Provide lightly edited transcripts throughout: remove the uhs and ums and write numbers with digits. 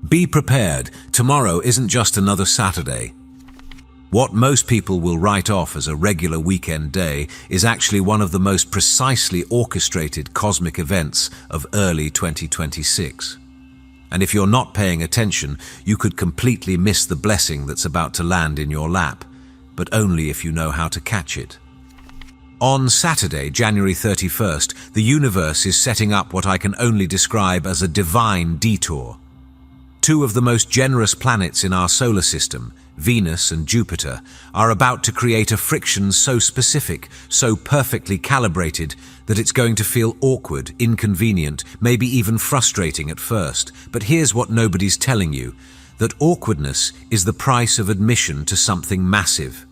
Be prepared, tomorrow isn't just another Saturday. What most people will write off as a regular weekend day is actually one of the most precisely orchestrated cosmic events of early 2026. And if you're not paying attention, you could completely miss the blessing that's about to land in your lap, but only if you know how to catch it. On Saturday, January 31st, the universe is setting up what I can only describe as a divine detour. Two of the most generous planets in our solar system, Venus and Jupiter, are about to create a friction so specific, so perfectly calibrated, that it's going to feel awkward, inconvenient, maybe even frustrating at first. But here's what nobody's telling you, that awkwardness is the price of admission to something massive.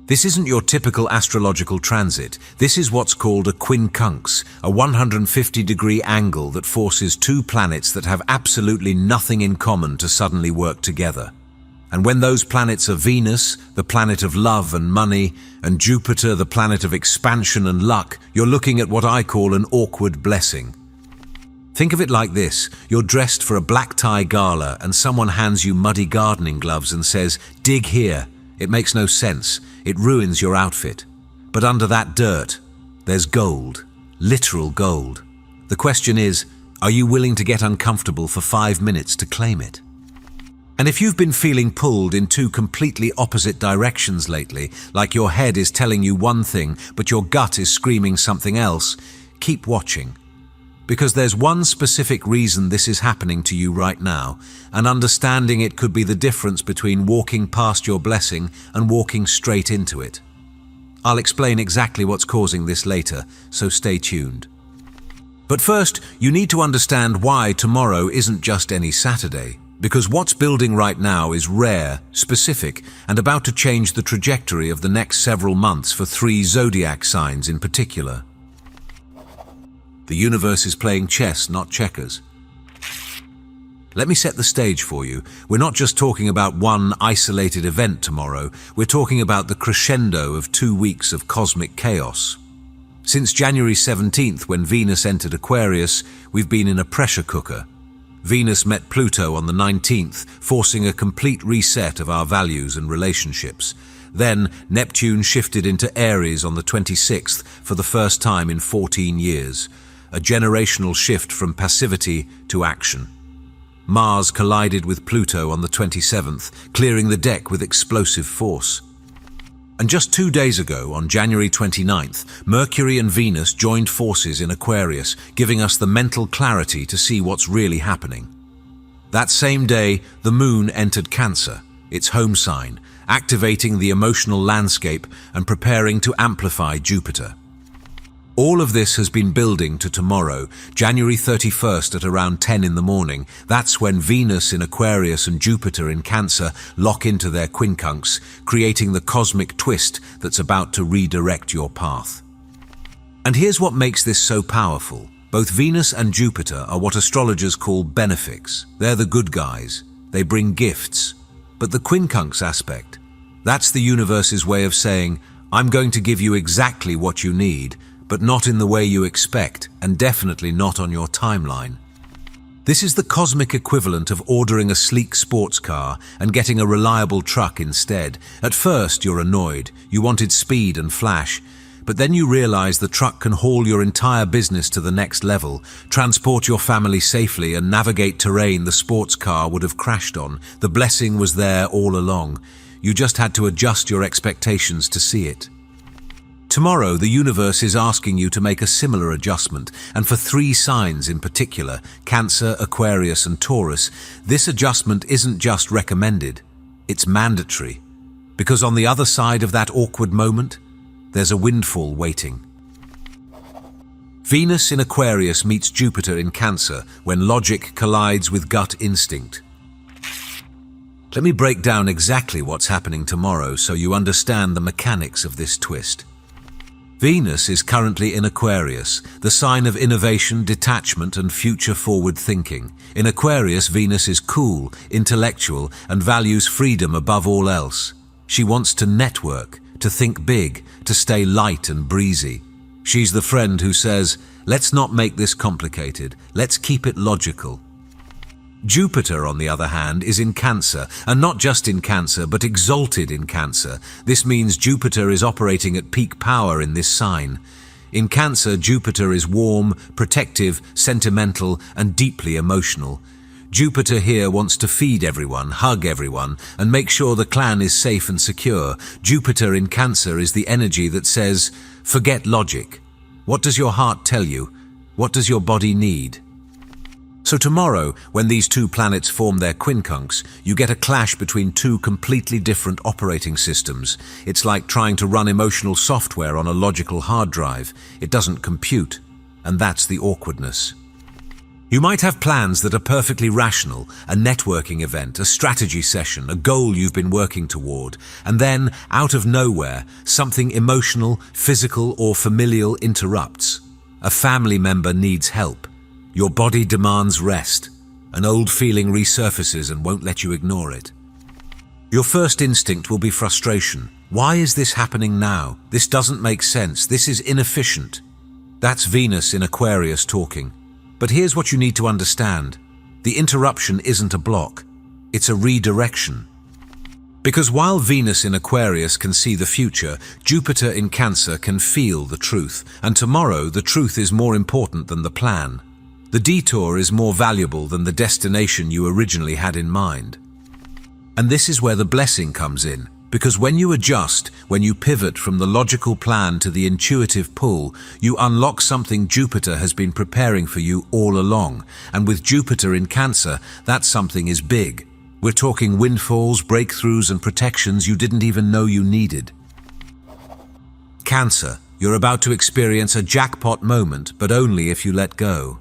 This isn't your typical astrological transit. This is what's called a quincunx, a 150-degree angle that forces two planets that have absolutely nothing in common to suddenly work together. And when those planets are Venus, the planet of love and money, and Jupiter, the planet of expansion and luck, you're looking at what I call an awkward blessing. Think of it like this: you're dressed for a black tie gala and someone hands you muddy gardening gloves and says, "Dig here." It makes no sense. It ruins your outfit. But under that dirt, there's gold, literal gold. The question is, are you willing to get uncomfortable for 5 minutes to claim it? And if you've been feeling pulled in two completely opposite directions lately, like your head is telling you one thing, but your gut is screaming something else, keep watching. Because there's one specific reason this is happening to you right now, and understanding it could be the difference between walking past your blessing and walking straight into it. I'll explain exactly what's causing this later, so stay tuned. But first, you need to understand why tomorrow isn't just any Saturday, because what's building right now is rare, specific, and about to change the trajectory of the next several months for 3 zodiac signs in particular. The universe is playing chess, not checkers. Let me set the stage for you. We're not just talking about one isolated event tomorrow, we're talking about the crescendo of 2 weeks of cosmic chaos. Since January 17th, when Venus entered Aquarius, we've been in a pressure cooker. Venus met Pluto on the 19th, forcing a complete reset of our values and relationships. Then, Neptune shifted into Aries on the 26th for the first time in 14 years. A generational shift from passivity to action. Mars collided with Pluto on the 27th, clearing the deck with explosive force. And just 2 days ago, on January 29th, Mercury and Venus joined forces in Aquarius, giving us the mental clarity to see what's really happening. That same day, the Moon entered Cancer, its home sign, activating the emotional landscape and preparing to amplify Jupiter. All of this has been building to tomorrow, January 31st at around 10 in the morning. That's when Venus in Aquarius and Jupiter in Cancer lock into their quincunx, creating the cosmic twist that's about to redirect your path. And here's what makes this so powerful. Both Venus and Jupiter are what astrologers call benefics. They're the good guys. They bring gifts. But the quincunx aspect, that's the universe's way of saying, I'm going to give you exactly what you need, but not in the way you expect, and definitely not on your timeline. This is the cosmic equivalent of ordering a sleek sports car and getting a reliable truck instead. At first, you're annoyed. You wanted speed and flash. But then you realize the truck can haul your entire business to the next level, transport your family safely, and navigate terrain the sports car would have crashed on. The blessing was there all along. You just had to adjust your expectations to see it. Tomorrow, the universe is asking you to make a similar adjustment, and for 3 signs in particular, Cancer, Aquarius, and Taurus, this adjustment isn't just recommended, it's mandatory. Because on the other side of that awkward moment, there's a windfall waiting. Venus in Aquarius meets Jupiter in Cancer when logic collides with gut instinct. Let me break down exactly what's happening tomorrow so you understand the mechanics of this twist. Venus is currently in Aquarius, the sign of innovation, detachment, and future-forward thinking. In Aquarius, Venus is cool, intellectual, and values freedom above all else. She wants to network, to think big, to stay light and breezy. She's the friend who says, let's not make this complicated, let's keep it logical. Jupiter, on the other hand, is in Cancer, and not just in Cancer, but exalted in Cancer. This means Jupiter is operating at peak power in this sign. In Cancer, Jupiter is warm, protective, sentimental, and deeply emotional. Jupiter here wants to feed everyone, hug everyone, and make sure the clan is safe and secure. Jupiter in Cancer is the energy that says, forget logic. What does your heart tell you? What does your body need? So tomorrow, when these two planets form their quincunx, you get a clash between two completely different operating systems. It's like trying to run emotional software on a logical hard drive. It doesn't compute, and that's the awkwardness. You might have plans that are perfectly rational, a networking event, a strategy session, a goal you've been working toward, and then, out of nowhere, something emotional, physical, or familial interrupts. A family member needs help. Your body demands rest. An old feeling resurfaces and won't let you ignore it. Your first instinct will be frustration. Why is this happening now? This doesn't make sense. This is inefficient. That's Venus in Aquarius talking. But here's what you need to understand. The interruption isn't a block. It's a redirection. Because while Venus in Aquarius can see the future, Jupiter in Cancer can feel the truth. And tomorrow, the truth is more important than the plan. The detour is more valuable than the destination you originally had in mind. And this is where the blessing comes in. Because when you adjust, when you pivot from the logical plan to the intuitive pull, you unlock something Jupiter has been preparing for you all along. And with Jupiter in Cancer, that something is big. We're talking windfalls, breakthroughs, and protections you didn't even know you needed. Cancer, you're about to experience a jackpot moment, but only if you let go.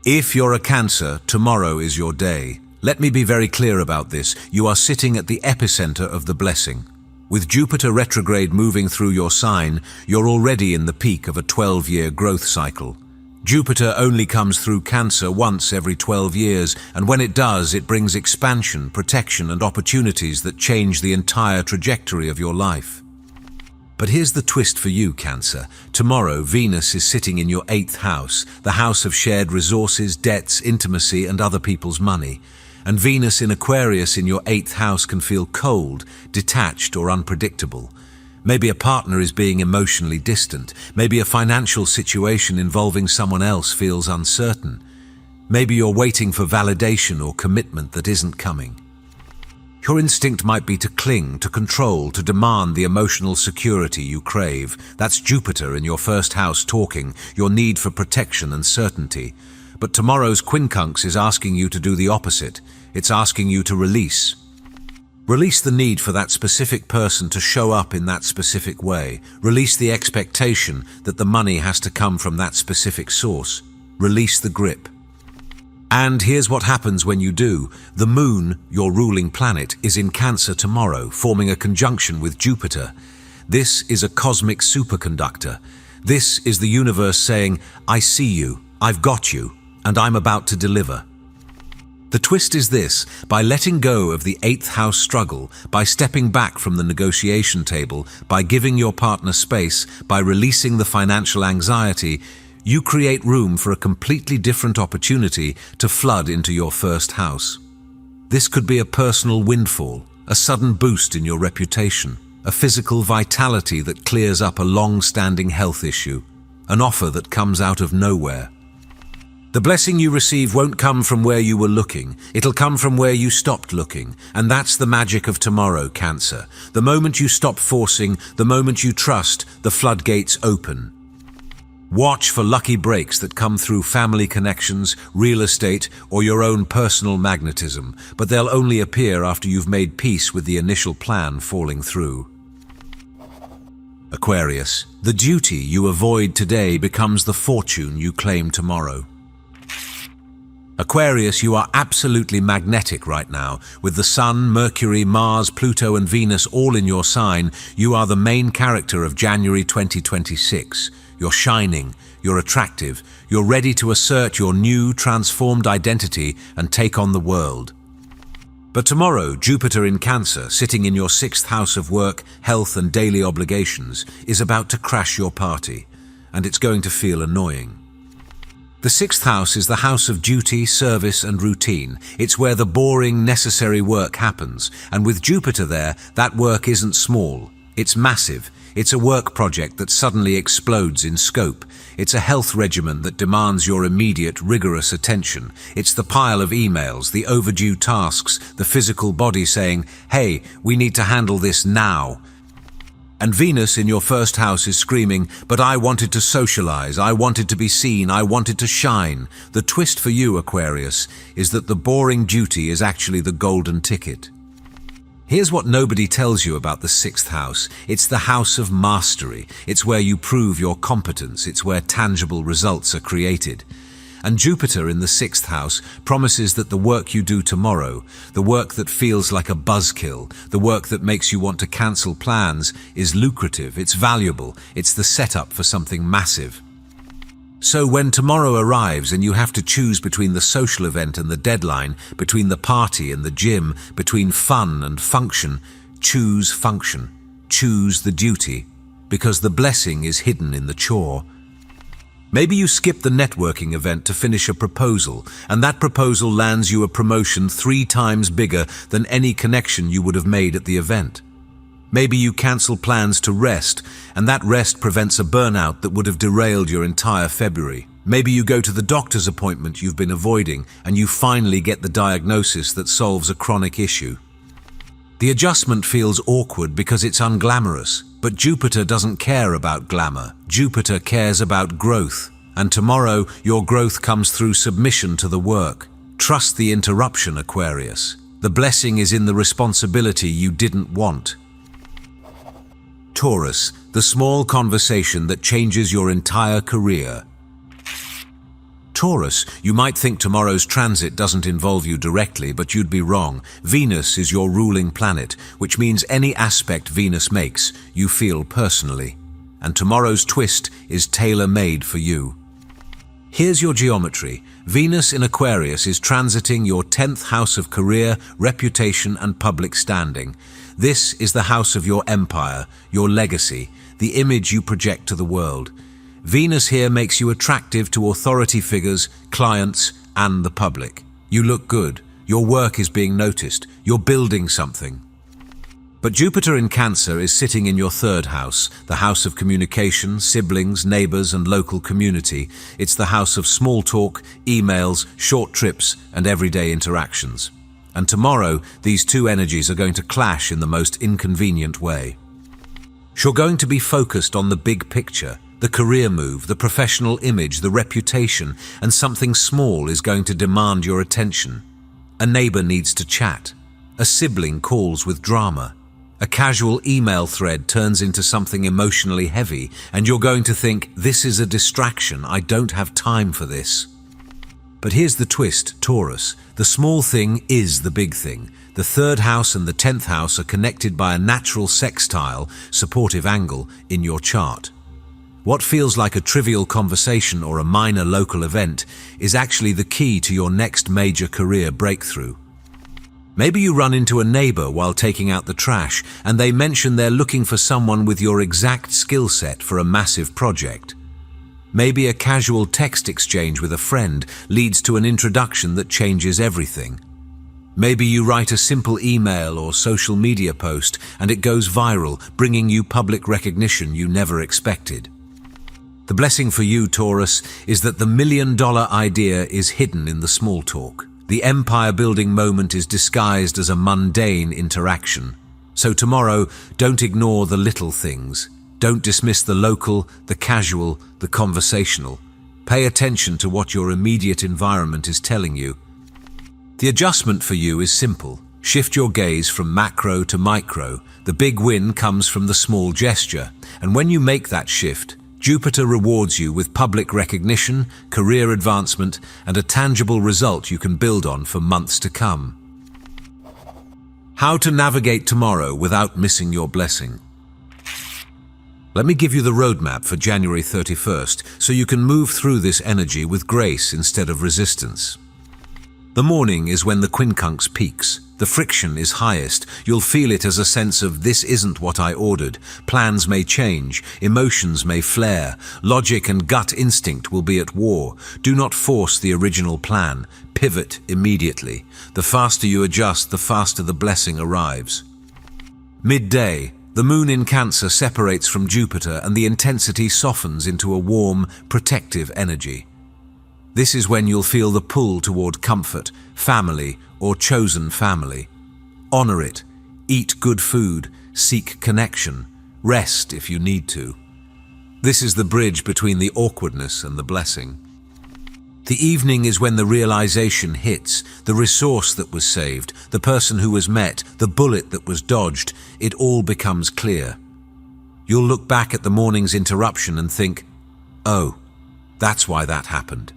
If you're a Cancer, tomorrow is your day. Let me be very clear about this. You are sitting at the epicenter of the blessing. With Jupiter retrograde moving through your sign, you're already in the peak of a 12-year growth cycle. Jupiter only comes through Cancer once every 12 years, and when it does, it brings expansion, protection, and opportunities that change the entire trajectory of your life. But here's the twist for you, Cancer. Tomorrow, Venus is sitting in your 8th house, the house of shared resources, debts, intimacy, and other people's money. And Venus in Aquarius in your 8th house can feel cold, detached, or unpredictable. Maybe a partner is being emotionally distant. Maybe a financial situation involving someone else feels uncertain. Maybe you're waiting for validation or commitment that isn't coming. Your instinct might be to cling, to control, to demand the emotional security you crave. That's Jupiter in your 1st house talking, your need for protection and certainty. But tomorrow's quincunx is asking you to do the opposite. It's asking you to release. Release the need for that specific person to show up in that specific way. Release the expectation that the money has to come from that specific source. Release the grip. And here's what happens when you do. The Moon, your ruling planet, is in Cancer tomorrow, forming a conjunction with Jupiter. This is a cosmic superconductor. This is the universe saying, I see you, I've got you, and I'm about to deliver. The twist is this: by letting go of the 8th house struggle, by stepping back from the negotiation table, by giving your partner space, by releasing the financial anxiety, you create room for a completely different opportunity to flood into your 1st house. This could be a personal windfall, a sudden boost in your reputation, a physical vitality that clears up a long-standing health issue, an offer that comes out of nowhere. The blessing you receive won't come from where you were looking. It'll come from where you stopped looking. And that's the magic of tomorrow, Cancer. The moment you stop forcing, the moment you trust, the floodgates open. Watch for lucky breaks that come through family connections, real estate, or your own personal magnetism, but they'll only appear after you've made peace with the initial plan falling through. Aquarius, the duty you avoid today becomes the fortune you claim tomorrow. Aquarius, you are absolutely magnetic right now. With the Sun, Mercury, Mars, Pluto, and Venus all in your sign, you are the main character of January 2026. You're shining, you're attractive, you're ready to assert your new, transformed identity and take on the world. But tomorrow, Jupiter in Cancer, sitting in your 6th house of work, health, and daily obligations, is about to crash your party, and it's going to feel annoying. The sixth house is the house of duty, service, and routine. It's where the boring, necessary work happens. And with Jupiter there, that work isn't small. It's massive. It's a work project that suddenly explodes in scope. It's a health regimen that demands your immediate, rigorous attention. It's the pile of emails, the overdue tasks, the physical body saying, "Hey, we need to handle this now." And Venus in your first house is screaming, "But I wanted to socialize, I wanted to be seen, I wanted to shine." The twist for you, Aquarius, is that the boring duty is actually the golden ticket. Here's what nobody tells you about the sixth house. It's the house of mastery. It's where you prove your competence. It's where tangible results are created. And Jupiter in the sixth house promises that the work you do tomorrow, the work that feels like a buzzkill, the work that makes you want to cancel plans, is lucrative, it's valuable, it's the setup for something massive. So when tomorrow arrives and you have to choose between the social event and the deadline, between the party and the gym, between fun and function, choose function, choose the duty, because the blessing is hidden in the chore. Maybe you skip the networking event to finish a proposal, and that proposal lands you a promotion 3 times bigger than any connection you would have made at the event. Maybe you cancel plans to rest, and that rest prevents a burnout that would have derailed your entire February. Maybe you go to the doctor's appointment you've been avoiding, and you finally get the diagnosis that solves a chronic issue. The adjustment feels awkward because it's unglamorous, but Jupiter doesn't care about glamour. Jupiter cares about growth, and tomorrow your growth comes through submission to the work. Trust the interruption, Aquarius. The blessing is in the responsibility you didn't want. Taurus, the small conversation that changes your entire career. Taurus, you might think tomorrow's transit doesn't involve you directly, but you'd be wrong. Venus is your ruling planet, which means any aspect Venus makes, you feel personally. And tomorrow's twist is tailor-made for you. Here's your geometry. Venus in Aquarius is transiting your 10th house of career, reputation, and public standing. This is the house of your empire, your legacy, the image you project to the world. Venus here makes you attractive to authority figures, clients, and the public. You look good. Your work is being noticed. You're building something. But Jupiter in Cancer is sitting in your 3rd house, the house of communication, siblings, neighbors, and local community. It's the house of small talk, emails, short trips, and everyday interactions. And tomorrow, these two energies are going to clash in the most inconvenient way. You're going to be focused on the big picture, the career move, the professional image, the reputation, and something small is going to demand your attention. A neighbor needs to chat. A sibling calls with drama. A casual email thread turns into something emotionally heavy, and you're going to think, "This is a distraction, I don't have time for this." But here's the twist, Taurus. The small thing is the big thing. The 3rd house and the 10th house are connected by a natural sextile, supportive angle, in your chart. What feels like a trivial conversation or a minor local event is actually the key to your next major career breakthrough. Maybe you run into a neighbor while taking out the trash, and they mention they're looking for someone with your exact skill set for a massive project. Maybe a casual text exchange with a friend leads to an introduction that changes everything. Maybe you write a simple email or social media post, and it goes viral, bringing you public recognition you never expected. The blessing for you, Taurus, is that the $1 million idea is hidden in the small talk. The empire-building moment is disguised as a mundane interaction. So tomorrow, don't ignore the little things. Don't dismiss the local, the casual, the conversational. Pay attention to what your immediate environment is telling you. The adjustment for you is simple. Shift your gaze from macro to micro. The big win comes from the small gesture. And when you make that shift, Jupiter rewards you with public recognition, career advancement, and a tangible result you can build on for months to come. How to navigate tomorrow without missing your blessing. Let me give you the roadmap for January 31st so you can move through this energy with grace instead of resistance. The morning is when the quincunx peaks. The friction is highest. You'll feel it as a sense of this isn't what I ordered. Plans may change. Emotions may flare. Logic and gut instinct will be at war. Do not force the original plan. Pivot immediately. The faster you adjust, the faster the blessing arrives. Midday. The moon in Cancer separates from Jupiter and the intensity softens into a warm, protective energy. This is when you'll feel the pull toward comfort, family, or chosen family. Honor it. Eat good food. Seek connection. Rest if you need to. This is the bridge between the awkwardness and the blessing. The evening is when the realization hits, the resource that was saved, the person who was met, the bullet that was dodged. It all becomes clear. You'll look back at the morning's interruption and think, oh, that's why that happened.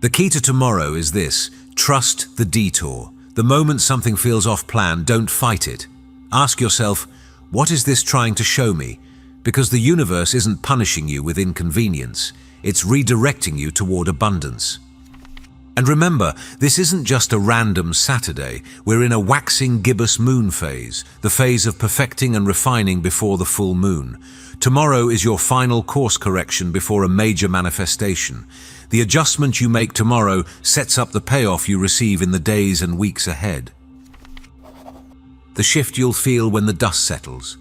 The key to tomorrow is this: trust the detour. The moment something feels off plan, don't fight it. Ask yourself, what is this trying to show me? Because the universe isn't punishing you with inconvenience. It's redirecting you toward abundance. And remember, this isn't just a random Saturday. We're in a waxing gibbous moon phase, the phase of perfecting and refining before the full moon. Tomorrow is your final course correction before a major manifestation. The adjustment you make tomorrow sets up the payoff you receive in the days and weeks ahead. The shift you'll feel when the dust settles.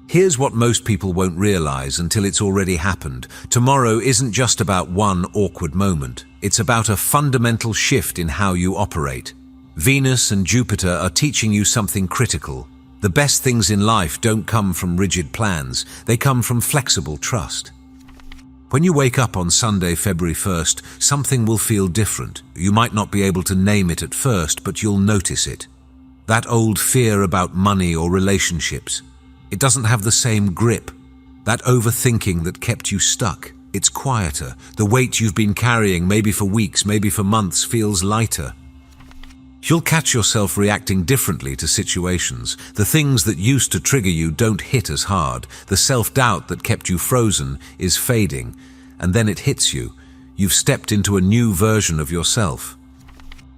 Here's what most people won't realize until it's already happened. Tomorrow isn't just about one awkward moment. It's about a fundamental shift in how you operate. Venus and Jupiter are teaching you something critical. The best things in life don't come from rigid plans. They come from flexible trust. When you wake up on Sunday, February 1st, something will feel different. You might not be able to name it at first, but you'll notice it. That old fear about money or relationships. It doesn't have the same grip. That overthinking that kept you stuck. It's quieter. The weight you've been carrying, maybe for weeks, maybe for months, feels lighter. You'll catch yourself reacting differently to situations. The things that used to trigger you don't hit as hard. The self-doubt that kept you frozen is fading. And then it hits you. You've stepped into a new version of yourself.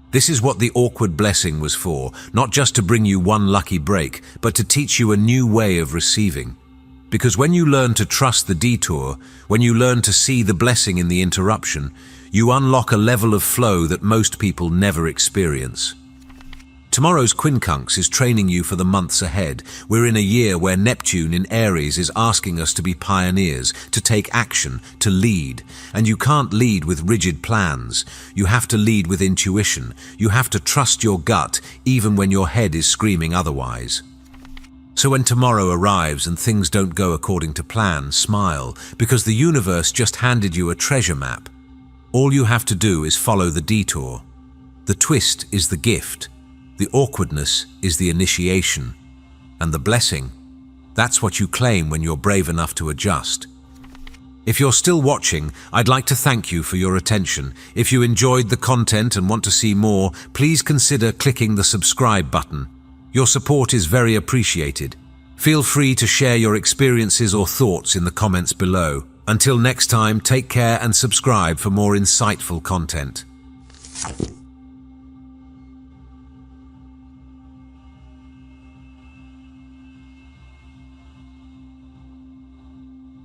This is what the awkward blessing was for, not just to bring you one lucky break, but to teach you a new way of receiving. Because when you learn to trust the detour, when you learn to see the blessing in the interruption, you unlock a level of flow that most people never experience. Tomorrow's quincunx is training you for the months ahead. We're in a year where Neptune in Aries is asking us to be pioneers, to take action, to lead. And you can't lead with rigid plans. You have to lead with intuition. You have to trust your gut, even when your head is screaming otherwise. So when tomorrow arrives and things don't go according to plan, smile, because the universe just handed you a treasure map. All you have to do is follow the detour. The twist is the gift. The awkwardness is the initiation. And the blessing, that's what you claim when you're brave enough to adjust. If you're still watching, I'd like to thank you for your attention. If you enjoyed the content and want to see more, please consider clicking the subscribe button. Your support is very appreciated. Feel free to share your experiences or thoughts in the comments below. Until next time, take care and subscribe for more insightful content.